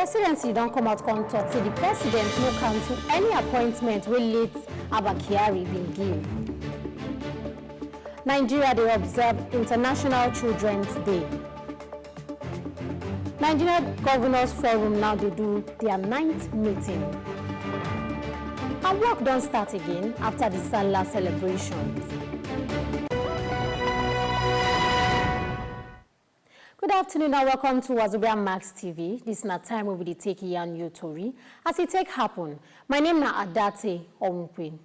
presidency don't come out come talk say the president no cancel any appointment wey late Abba Kyari been give. Nigeria they observe International Children's Day. Nigeria Governors Forum now they do their 9th meeting. And work don't start again after the Salah celebrations. Good afternoon and welcome to Wazobia Max TV. This is not time we will take you and you Tori. As it take happen, my name is Adate Omukwe.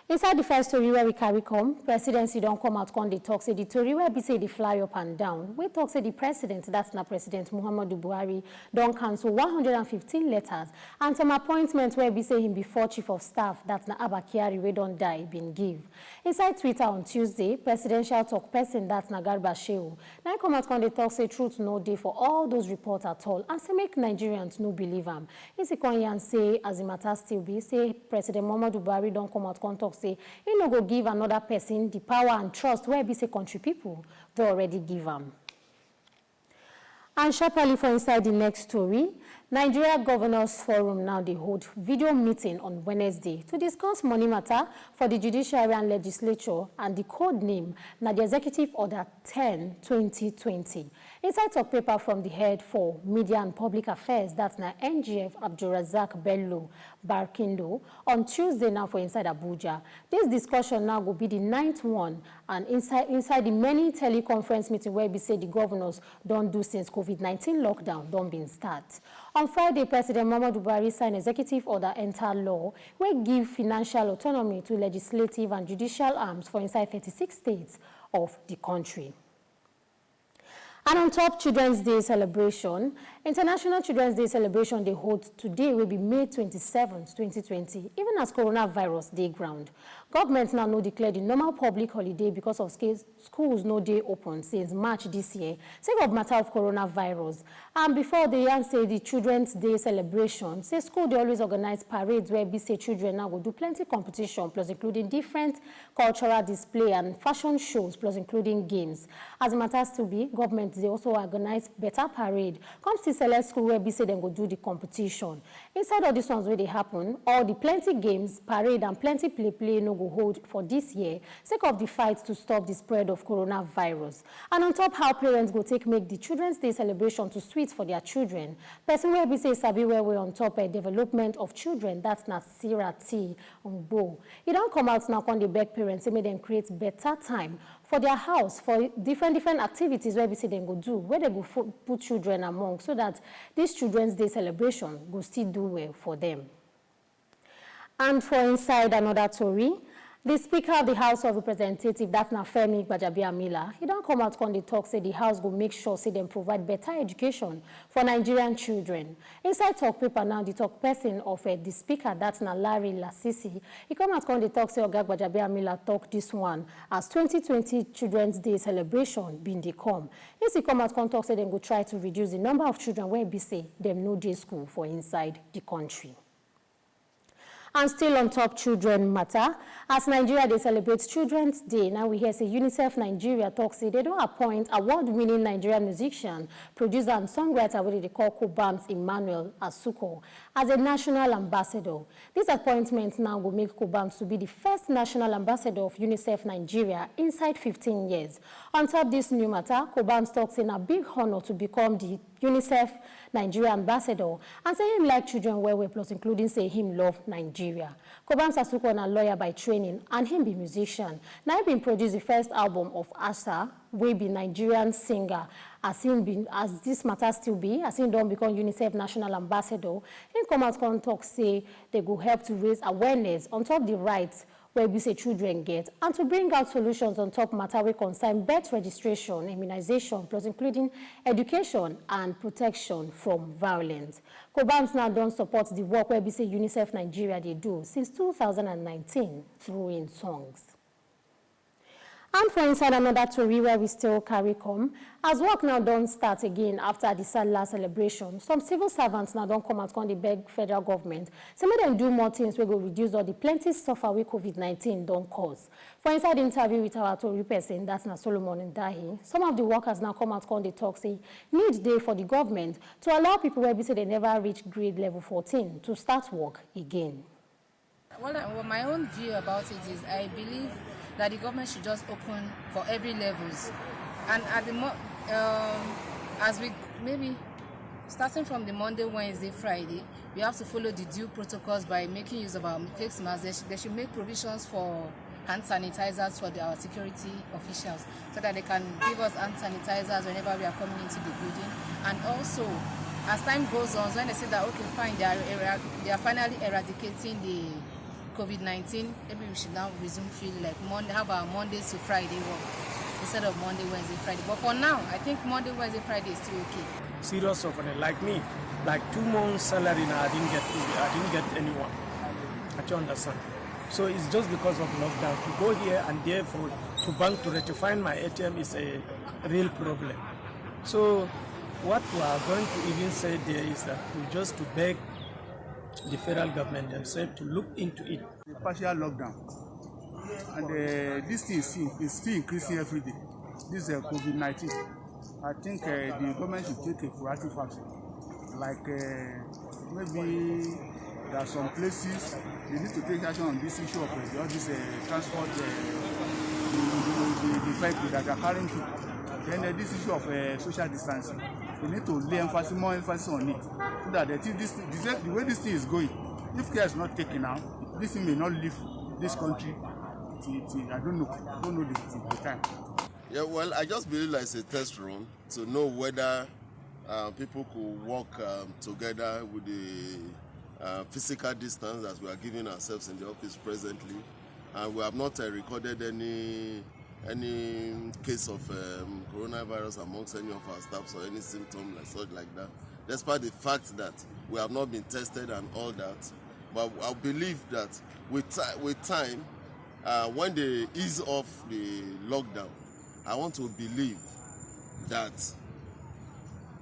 Inside the first story where we carry come, presidency don't come out on the talk say the story where we say the fly up and down. We talk say the president, that's not President Muhammadu Buhari, don't cancel 115 letters and some appointments where we say him before chief of staff, that's not Abba Kyari, we don't die, been give. Inside Twitter on Tuesday, presidential talk person, that's not Garba Shehu. Now come out on the talk say truth no day for all those reports at all and say make Nigerians no believe him. Isikon say as the matter still be, say President Muhammadu Buhari don't come out on talk say he no go give another person the power and trust where be say country people they already give them. And sharply for inside the next story, Nigeria Governors Forum now they hold video meeting on Wednesday to discuss money matter for the Judiciary and Legislature and the code name now the Executive Order 10/2020. Inside talk paper from the head for Media and Public Affairs, that's now NGF Abdulrazak Bello Barkindo, on Tuesday now for inside Abuja. This discussion now will be the 9th one and inside the many teleconference meeting where we say the governors don't do since COVID-19 lockdown don't been start. On Friday, President Muhammadu Buhari signed Executive Order enter law where give financial autonomy to legislative and judicial arms for inside 36 states of the country. And on top Children's Day celebration, International Children's Day celebration they hold today will be May 27th, 2020, even as coronavirus day ground. Government now no declared the normal public holiday because of schools no day open since March this year, sake of matter of coronavirus. And before they say the Children's Day celebration, say school they always organize parades where we say children now will do plenty competition, plus including different cultural display and fashion shows, plus including games. As matters to be, government they also organize better parade. Come to select school where we say them go do the competition. Inside all these ones where they happen, all the plenty games, parade and plenty play no go hold for this year, sake of the fight to stop the spread of coronavirus. And on top how parents go take make the Children's Day celebration to sweet for their children. Person where we say sabi where we on top a development of children, that's Nasira T. Umbo. It don't come out now on the back parents, say make them create better time for their house, for different activities where we say they go do, where they go put children among, so that this Children's Day celebration go still do well for them. And for inside another story, the Speaker of the House of Representatives, that's Femi Gbajabiamila, he don't come out on the talk, say the House will make sure, say them provide better education for Nigerian children. Inside talk paper now, the talk person of the Speaker, that's Larry Lasisi, he come out on the talk, say Oga Gbajabiamila talk this one as 2020 Children's Day celebration been they come. Yes, he come out on talk, say them go try to reduce the number of children where be say them no day school for inside the country. And still on top children matter, as Nigeria they celebrate Children's Day, now we hear say UNICEF Nigeria talks say they don't appoint award-winning Nigerian musician, producer and songwriter what they call Cobhams Emmanuel Asuquo as a national ambassador. This appointment now will make Cobhams to be the first national ambassador of UNICEF Nigeria inside 15 years. On top this new matter, Cobhams talks in a big honor to become the UNICEF Nigeria ambassador and say him like children well plus including say him love Nigeria. Cobhams Asuquo a lawyer by training and him be musician. Now he been produced the first album of Asa, we be Nigerian singer. As this matter still be, as him don't become UNICEF national ambassador, him come out and talk say they go help to raise awareness on top the rights where we say children get, and to bring out solutions on top matter we concern birth registration, immunization, plus including education and protection from violence. Cobhams now don't support the work where we say UNICEF Nigeria they do since 2019 through in songs. And for inside another story where we still carry come, as work now don't start again after the Salah celebration, some civil servants now don't come out on the beg federal government. Some of them do more things we go reduce all the plenty suffer with COVID-19 don't cause. For inside interview with our Tory person, that's na Solomon Ndahi, some of the workers now come out on the talk say need day for the government to allow people where we say they never reach grade level 14 to start work again. Well, my own view about it is I believe that the government should just open for every levels, and at the as we maybe starting from the Monday, Wednesday, Friday, we have to follow the due protocols by making use of our face masks. They should make provisions for hand sanitizers for our security officials so that they can give us hand sanitizers whenever we are coming into the building. And also, as time goes on, when they say that okay, fine, they are finally eradicating the COVID-19, maybe we should now resume field like Monday. How about Mondays to Friday work instead of Monday, Wednesday, Friday? But for now, I think Monday, Wednesday, Friday is still okay. Serious suffering, like me, like 2 months salary now, I didn't get anyone. I don't understand. So it's just because of lockdown. To go here and there to bank to rectify my ATM is a real problem. So what we are going to even say there is that to beg the federal government themselves to look into it. The partial lockdown, and this thing is still increasing every day. This is COVID-19. I think the government should take a proactive action. Like maybe there are some places they need to take action on this issue of all this transport, the vehicle that are carrying people. Then this issue of social distancing, we need to lay more emphasis on it, so that the way this thing is going, if care is not taken out, this thing may not leave this country. I don't know the time. Yeah, well, I just believe like it's a test run to know whether people could work together with the physical distance that we are giving ourselves in the office presently. And we have not recorded any case of coronavirus amongst any of our staffs or any symptom like that, despite the fact that we have not been tested and all that. But I believe that with time, when they ease off the lockdown, I want to believe that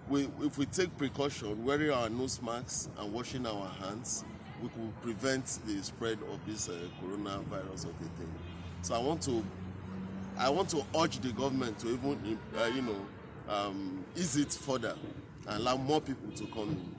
if we take precaution, wearing our nose masks and washing our hands, we could prevent the spread of this coronavirus of the thing. So I want to urge the government to even, ease it further and allow more people to come in.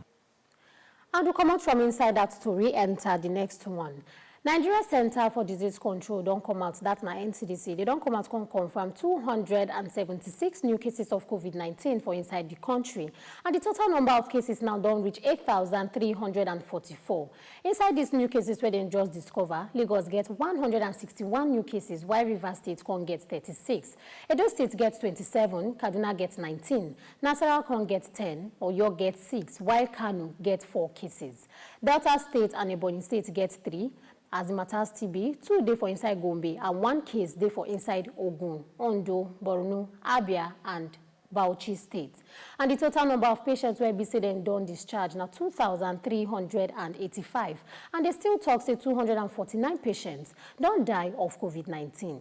And to come out from inside that story, enter the next one. Nigeria Center for Disease Control don't come out, that's my NCDC. They don't come out and confirm 276 new cases of COVID-19 for inside the country. And the total number of cases now don't reach 8,344. Inside these new cases where they just discover, Lagos gets 161 new cases, while Rivers State can get 36. Edo State gets 27, Kaduna gets 19, Nasarawa can get 10, Oyo gets 6, while Kano gets 4 cases. Delta State and Ebonyi State gets 3. As it matters TB, 2 days for inside Gombe and 1 case day for inside Ogun, Ondo, Borno, Abia, and Bauchi State. And the total number of patients where be said and done discharge now 2,385. And they still talk say 249 patients don't die of COVID-19.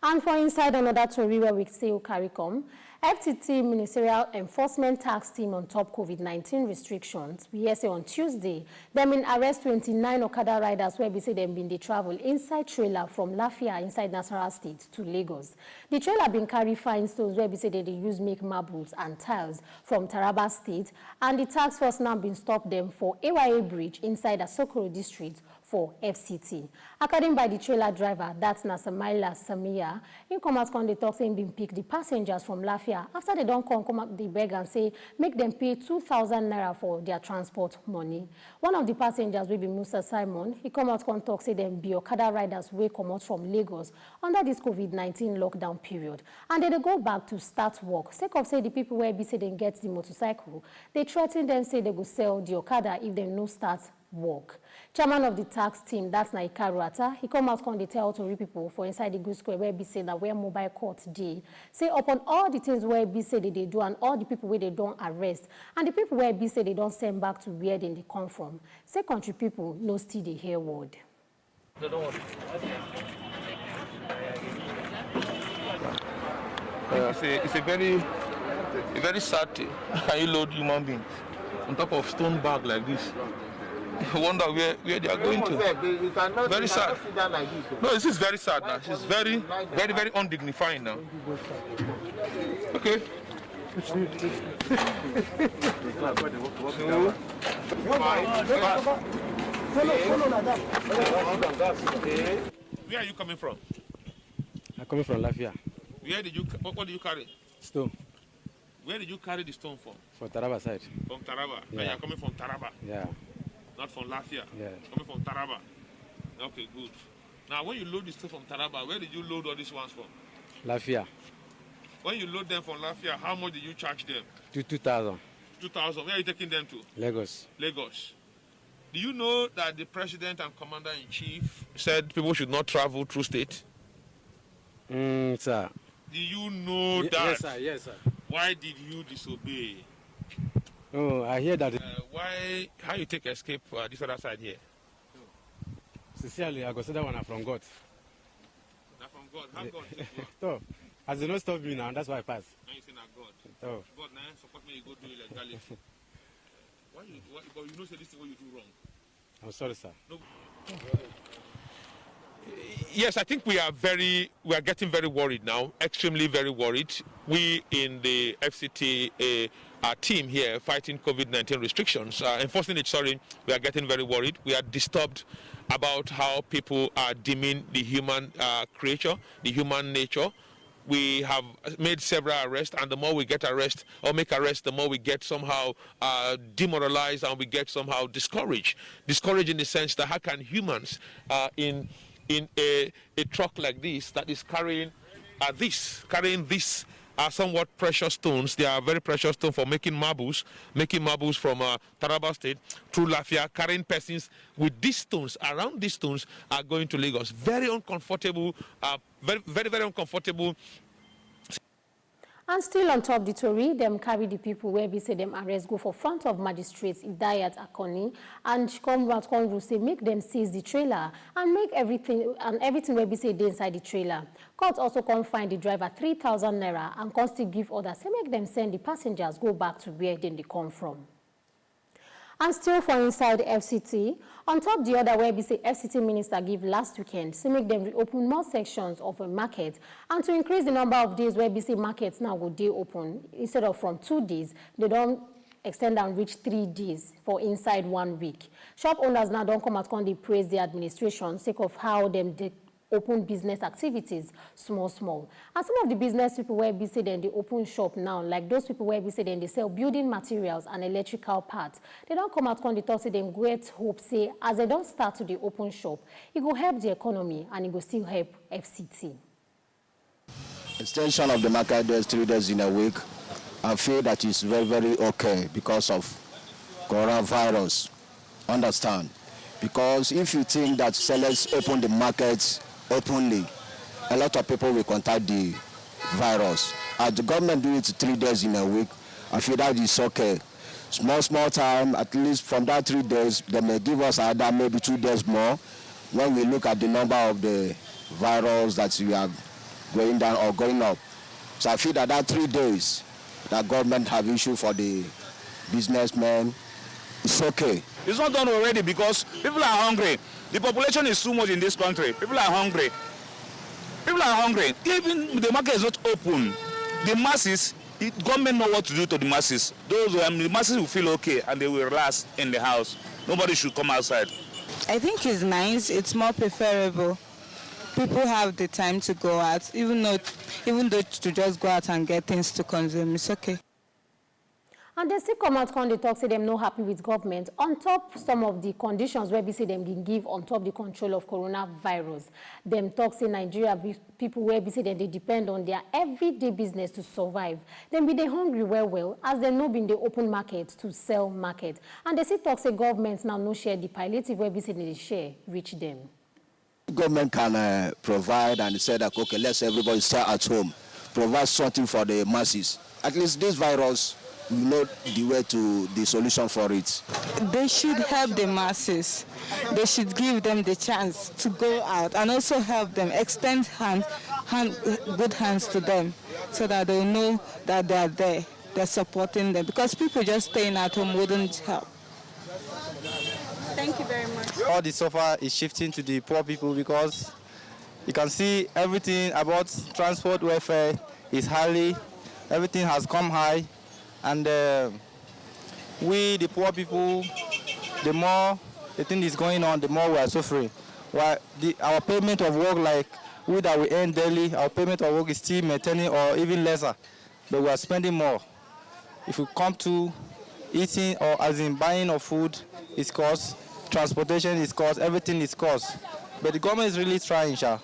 And for inside another story where we still carry come, FTT Ministerial Enforcement Task Team on top COVID-19 restrictions, we hear say on Tuesday, they been arrest 29 Okada riders where we say them been they travel inside trailer from Lafia inside Nasarawa State to Lagos. The trailer been carry fine stones where we say they use make marbles and tiles from Taraba State, and the task force now been stopped them for AYA Bridge inside Asuquo district for FCT. According by the trailer driver, that's Nasamaila Samia, in come out on the talk saying been pick the passengers from Lafia after they don't come up the beg and say make them pay 2,000 naira for their transport money. One of the passengers will be Musa Simon. He come out and talk say them be Okada riders will come out from Lagos under this COVID-19 lockdown period, and they go back to start work. Sake of say the people where be say they get the motorcycle, they threaten them say they go sell the Okada if they no start work. Chairman of the tax team, that's Naika Ruata, he come out on the tell to people for inside the good square where be say that where mobile court day. Say upon all the things where be say they do and all the people where they don't arrest and the people where be say they don't send back to where they come from. Say country people no still they hear word. So don't worry. It's a very sad thing. Can you load human beings on top of stone bag like this? I wonder where they are going to. Very sad. No, this is very sad now. This is very undignified now. Okay. Where are you coming from? I'm coming from Lafia. What did you carry? Stone. Where did you carry the stone from? For Taraba side. From Taraba. Yeah. And you're coming from Taraba. Yeah. Not from Lafia. Yeah. Coming from Taraba. Okay, good. Now, when you load the stuff from Taraba, where did you load all these ones from? Lafia. When you load them from Lafia, how much did you charge them? 2,000. 2,000. Where are you taking them to? Lagos. Lagos. Do you know that the president and commander-in-chief said people should not travel through state? Sir. Do you know that? Yes, sir. Yes, sir. Why did you disobey? Oh, I hear that. How you take escape this other side here? Sincerely, I consider one from God. Not from God. How God take you? So, as you don't stop me now, that's why I pass. Now you say not God. Oh. God now support me, you go do illegality. But you know say this thing what you do wrong. I'm sorry, sir. No. Yes, I think we are getting very worried now, extremely very worried. We in the FCT our team here fighting COVID-19 restrictions, enforcing it, we are getting very worried. We are disturbed about how people are deeming the human creature, the human nature. We have made several arrests, and the more we get arrested or make arrests, the more we get somehow demoralized and we get somehow discouraged. Discouraged in the sense that how can humans in a truck like this that is carrying these somewhat precious stones. They are very precious stones for making marbles from Taraba State through Lafia, carrying persons with these stones. Around these stones are going to Lagos. Very uncomfortable, very uncomfortable. And still on top the story, them carry the people where we say them arrest go for front of magistrates Idayat Akoni and Cobhams Asuquo say make them seize the trailer and make everything where we say they inside the trailer. Court also come find the driver 3,000 naira and can still give orders say make them send the passengers go back to where they come from. And still for inside the FCT, on top the other where we say FCT minister give last weekend, say make them reopen more sections of a market and to increase the number of days where we say markets now go day open. Instead of from 2 days, they don't extend and reach 3 days for inside 1 week. Shop owners now don't come out and they praise the administration sake of how them open business activities small. And some of the business people where we say then they open shop now, like those people where we say then they sell building materials and electrical parts, they don't come out and they talk say them great hope say as they don't start to the open shop, it will help the economy and it will still help FCT. Extension of the market days 3 days in a week, I feel that is very okay because of coronavirus. Understand? Because if you think that sellers open the markets openly, a lot of people will contact the virus. As the government do it 3 days in a week, I feel that is okay. Small time, at least from that 3 days, they may give us either maybe 2 days more when we look at the number of the virus that we are going down or going up. So I feel that 3 days that government have issued for the businessmen, it's okay. It's not done already because people are hungry. The population is too much in this country. People are hungry. Even the market is not open. The masses, the government know what to do to the masses. The masses will feel okay and they will relax in the house. Nobody should come outside. I think it's nice. It's more preferable. People have the time to go out, even though to just go out and get things to consume. It's okay. And they still come out and they talk, say them not happy with government. On top some of the conditions where we say them can give on top the control of coronavirus. Them talk say Nigeria people where we say that they depend on their everyday business to survive. Then be they hungry well, as they know in the open market to sell market. And they still talk say governments now no share the palliative where we say they share reach them. Government can provide and say that, okay, let's everybody stay at home. Provide something for the masses. At least this virus, we know the way to the solution for it. They should help the masses. They should give them the chance to go out and also help them, extend hand good hands to them so that they'll know that they are there, they're supporting them. Because people just staying at home wouldn't help. Thank you very much. All the suffer is shifting to the poor people because you can see everything about transport welfare is highly, everything has come high, and we, the poor people, the more the thing is going on, the more we are suffering. While our payment of work, like we that we earn daily, our payment of work is still maintaining or even lesser, but we are spending more. If we come to eating or as in buying of food, it's cost, transportation is cost, everything is cost. But the government is really trying, Sha.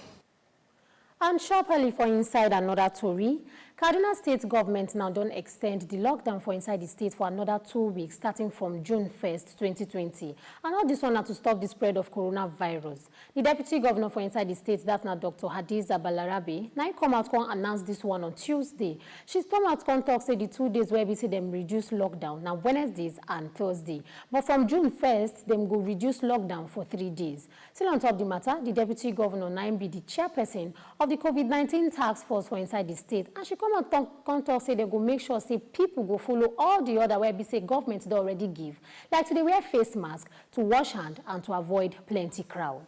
And sharply for inside another story, Kaduna State government now don't extend the lockdown for inside the state for another 2 weeks, starting from June 1st, 2020. And all this one now to stop the spread of coronavirus. The deputy governor for inside the state, that's now Dr. Hadiza Balarabe, now come out and announce this one on Tuesday. She's come out and talk say the 2 days where we see them reduce lockdown, now Wednesdays and Thursday. But from June 1st, them go reduce lockdown for 3 days. Still on top of the matter, the deputy governor now be the chairperson of the COVID-19 task force for inside the state, and she come out and talk say they go make sure say people go follow all the other where we say government they already give, like to they wear face mask, to wash hand, and to avoid plenty crowd.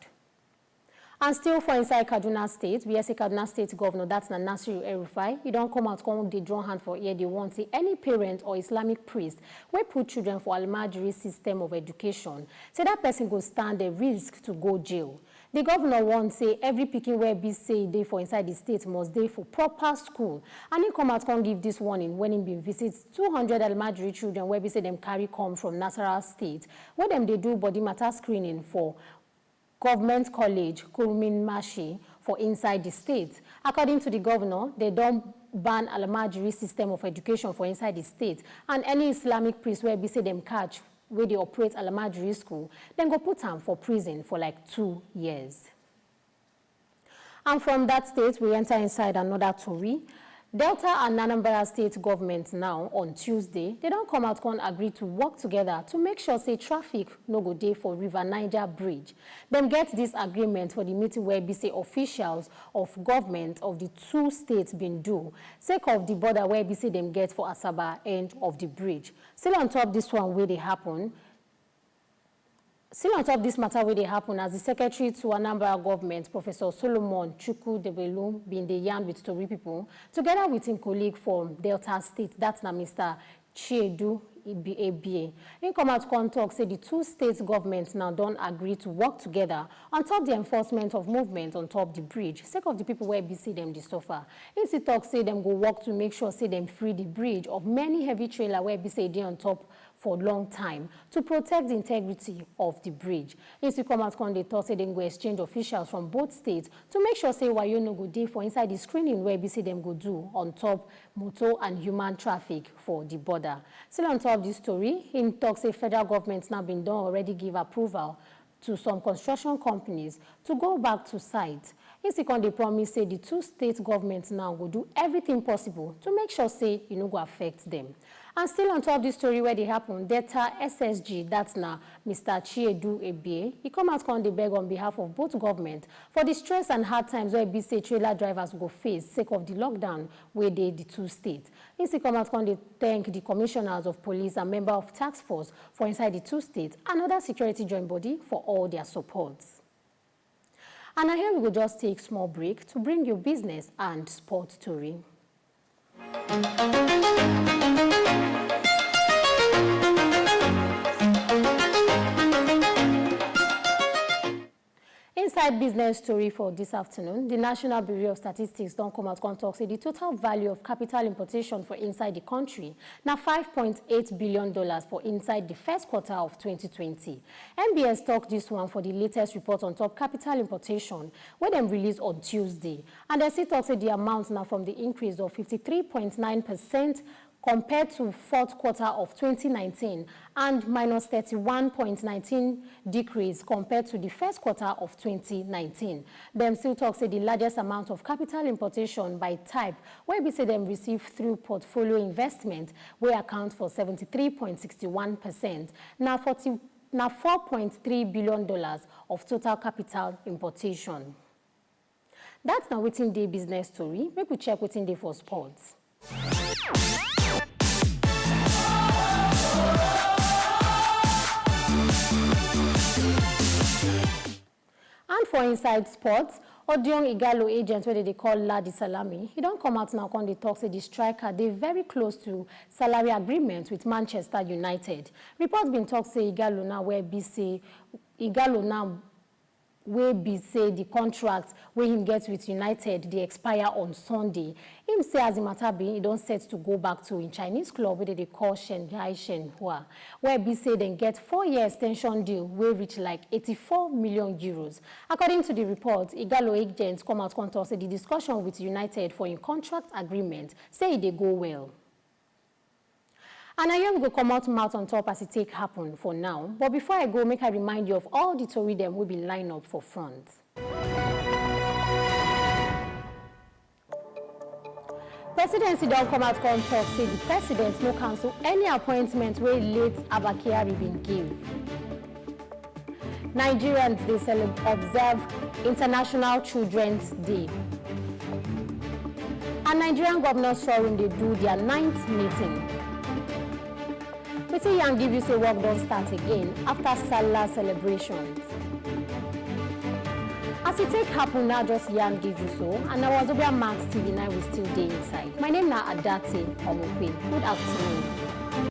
And still for inside Kaduna State, we say Kaduna State Governor, that's Nasiru El-Rufai, he don't come out come they draw hand for here. They won't see any parent or Islamic priest where put children for Al-Majri system of education. Say that person go stand a risk to go jail. The governor won't say every picking where be say they for inside the state must they for proper school. And he come out can give this warning when he been visits 200 Al-Majri children where be say them carry come from Nasarawa State, where them they do body matter screening for Government College, Kurumin Mashi, for inside the state. According to the governor, they don't ban Al-Majri system of education for inside the state, and any Islamic priest where we say them catch where they operate Al-Majri school, then go put them for prison for like 2 years. And from that state, we enter inside another story. Delta and Anambra state government now on Tuesday, they don't come out and agree to work together to make sure say traffic no go day for River Niger Bridge. Them get this agreement for the meeting where be say officials of government of the 2 states been do, sake of the border where be say them get for Asaba end of the bridge. Still on top this one where they happen, Still on top of this matter where they happen, as the secretary to Anambra government, Professor Solomon Chukwu-Debelu, been the yarn with story people, together with his colleague from Delta State, that's now Mr. Chiedu Ibie. In come out and talk, say the 2 states governments now don't agree to work together on top the enforcement of movement on top the bridge, sake of the people where be see them the suffer. If the talk say them go work to make sure say them free the bridge of many heavy trailer where be say they on top for a long time to protect the integrity of the bridge. If you come out and they thought say they go exchange officials from both states to make sure say why you no go day for inside the screening where we see them go do on top motor and human traffic for the border. Still on top of this story, in talks say federal government's now been done already give approval to some construction companies to go back to site. They promise say the 2 state governments now will do everything possible to make sure say you no go affect them. And still on top of this story where they happen, Delta SSG, that's now Mr. Chiedu Ibie, he come out and they beg on behalf of both government for the stress and hard times where BC trailer drivers go face sake of the lockdown where they the 2 states. He come out and they thank the commissioners of police and member of task force for inside the 2 states and other security joint body for all their supports. And now here we will just take a small break to bring you business and sport story. Inside business story for this afternoon, the National Bureau of Statistics don't come out and talk say the total value of capital importation for inside the country now $5.8 billion for inside the first quarter of 2020. NBS talked this one for the latest report on top capital importation where them released on Tuesday. And they still talk say the amount now from the increase of 53.9% compared to fourth quarter of 2019 and minus 31.19 decrease compared to the first quarter of 2019. Them still talk say the largest amount of capital importation by type where we say them receive through portfolio investment where account for 73.61%. Now $4.3 billion of total capital importation. That's now wetin dey business story. Make we check wetin dey for sports. And for inside sports, Odion Igalo agent wey they call Ladi Salami, he don't come out now on the talk say the striker they very close to salary agreement with Manchester United. Reports been talk say Igalo now where be say Igalo now wey be say the contract wey him get with United they expire on Sunday. Him say as the matter be, he don't set to go back to in Chinese club where they call Shanghai Shenhua, where be say they get 4-year extension deal wey reach like 84 million euros. According to the report, Igalo agents come out and talk say the discussion with United for in contract agreement say they go well. And I am going to come out mouth on top as it take happen for now. But before I go, make I remind you of all the tori them will be lined up for front. Presidency don't come out and talk say the president no cancel any appointment where late Abakiari been give. Nigerians they observe International Children's Day. And Nigerian Governors Forum they do their 9th meeting. We say Yan give you say work don't start again after Salah celebrations. As it take happen now, just Yan give you so, and I was over Max TV 9 we still day inside. My name is Adate Omukwe. Good afternoon.